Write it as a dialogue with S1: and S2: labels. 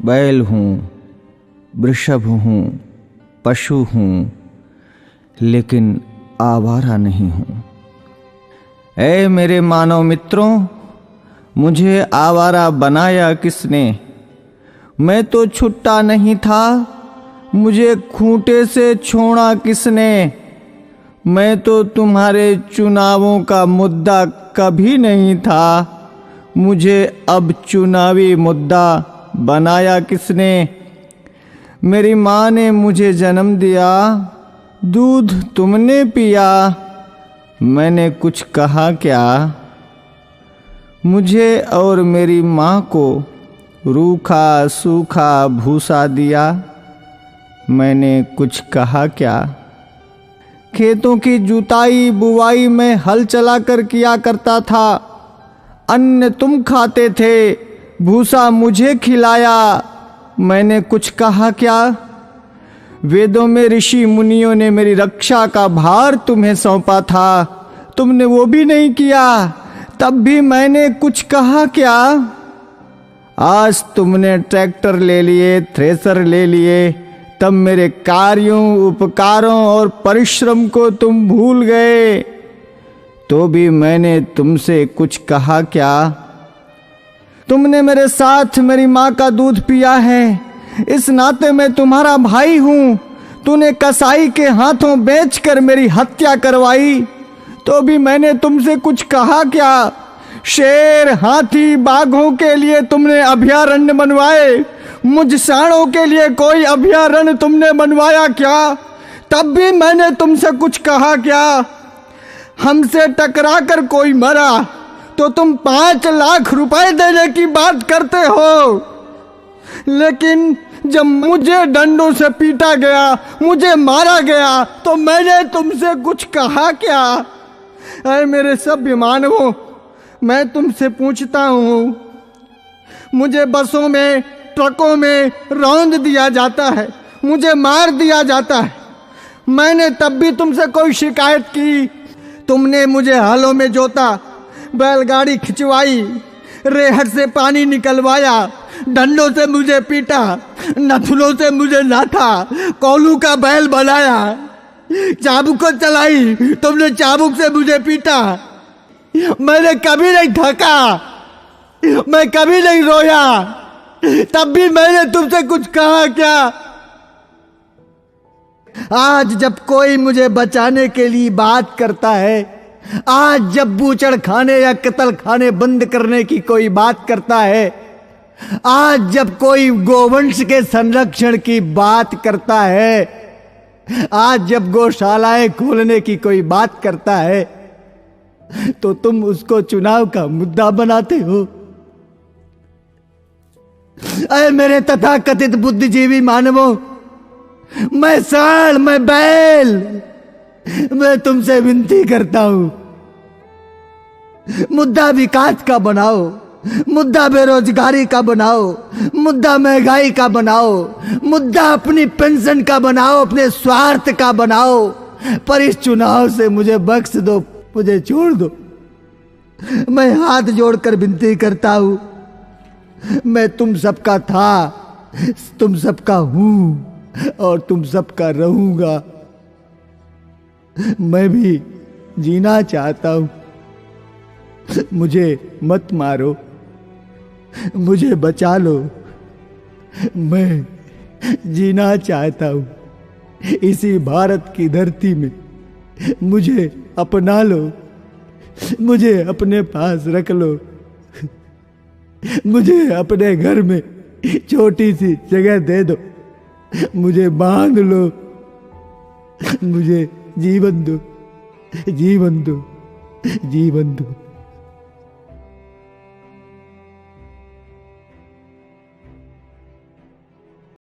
S1: बैल हूँ, वृषभ हूँ, पशु हूँ, लेकिन आवारा नहीं हूँ। ऐ मेरे मानव मित्रों, मुझे आवारा बनाया किसने? मैं तो छुट्टा नहीं था, मुझे खूंटे से छोड़ा किसने? मैं तो तुम्हारे चुनावों का मुद्दा कभी नहीं था, मुझे अब चुनावी मुद्दा बनाया किसने? मेरी माँ ने मुझे जन्म दिया, दूध तुमने पिया, मैंने कुछ कहा क्या? मुझे और मेरी माँ को रूखा सूखा भूसा दिया, मैंने कुछ कहा क्या? खेतों की जुताई बुवाई में हल चलाकर किया करता था, अन्न तुम खाते थे, भूसा मुझे खिलाया, मैंने कुछ कहा क्या? वेदों में ऋषि मुनियों ने मेरी रक्षा का भार तुम्हें सौंपा था, तुमने वो भी नहीं किया, तब भी मैंने कुछ कहा क्या? आज तुमने ट्रैक्टर ले लिए, थ्रेसर ले लिए, तब मेरे कार्यों, उपकारों और परिश्रम को तुम भूल गए, तो भी मैंने तुमसे कुछ कहा क्या? तुमने मेरे साथ मेरी माँ का दूध पिया है, इस नाते मैं तुम्हारा भाई हूँ। तूने कसाई के हाथों बेचकर मेरी हत्या करवाई, तो भी मैंने तुमसे कुछ कहा क्या? शेर, हाथी, बाघों के लिए तुमने अभयारण्य बनवाए, मुझ सांडों के लिए कोई अभयारण्य तुमने बनवाया क्या? तब भी मैंने तुमसे कुछ कहा क्या? हमसे टकराकर कोई मरा तो तुम 5 लाख रुपए देने की बात करते हो, लेकिन जब मुझे डंडों से पीटा गया, मुझे मारा गया, तो मैंने तुमसे कुछ कहा क्या? अरे मेरे सभ्य मानवों, मैं तुमसे पूछता हूँ, मुझे बसों में, ट्रकों में रौंद दिया जाता है, मुझे मार दिया जाता है, मैंने तब भी तुमसे कोई शिकायत की? तुमने मुझे हलों में जोता, बैलगाड़ी खिंचवाई, रेहट से पानी निकलवाया, डंडों से मुझे पीटा, नथुलों से मुझे नाथा, कोलू का बैल बनाया, चाबुक चलाई, तुमने चाबुक से मुझे पीटा, मैंने कभी नहीं थका, मैं कभी नहीं रोया, तब भी मैंने तुमसे कुछ कहा क्या? आज जब कोई मुझे बचाने के लिए बात करता है, आज जब बूचड़ खाने या कत्ल खाने बंद करने की कोई बात करता है, आज जब कोई गोवंश के संरक्षण की बात करता है, आज जब गौशालाएं खोलने की कोई बात करता है, तो तुम उसको चुनाव का मुद्दा बनाते हो। अरे मेरे तथाकथित बुद्धिजीवी मानवों, मैं सांड, मैं बैल, मैं तुमसे विनती करता हूं, मुद्दा विकास का बनाओ, मुद्दा बेरोजगारी का बनाओ, मुद्दा महंगाई का बनाओ, मुद्दा अपनी पेंशन का बनाओ, अपने स्वार्थ का बनाओ, पर इस चुनाव से मुझे बख्श दो, मुझे छोड़ दो। मैं हाथ जोड़कर विनती करता हूं, मैं तुम सबका था, तुम सबका हूं और तुम सबका रहूंगा। मैं भी जीना चाहता हूं, मुझे मत मारो, मुझे बचा लो, मैं जीना चाहता हूं इसी भारत की धरती में, मुझे अपना लो, मुझे अपने पास रख लो, मुझे अपने घर में छोटी सी जगह दे दो, मुझे बांध लो, मुझे जीवन दो, जीवन दो, जीवन दो।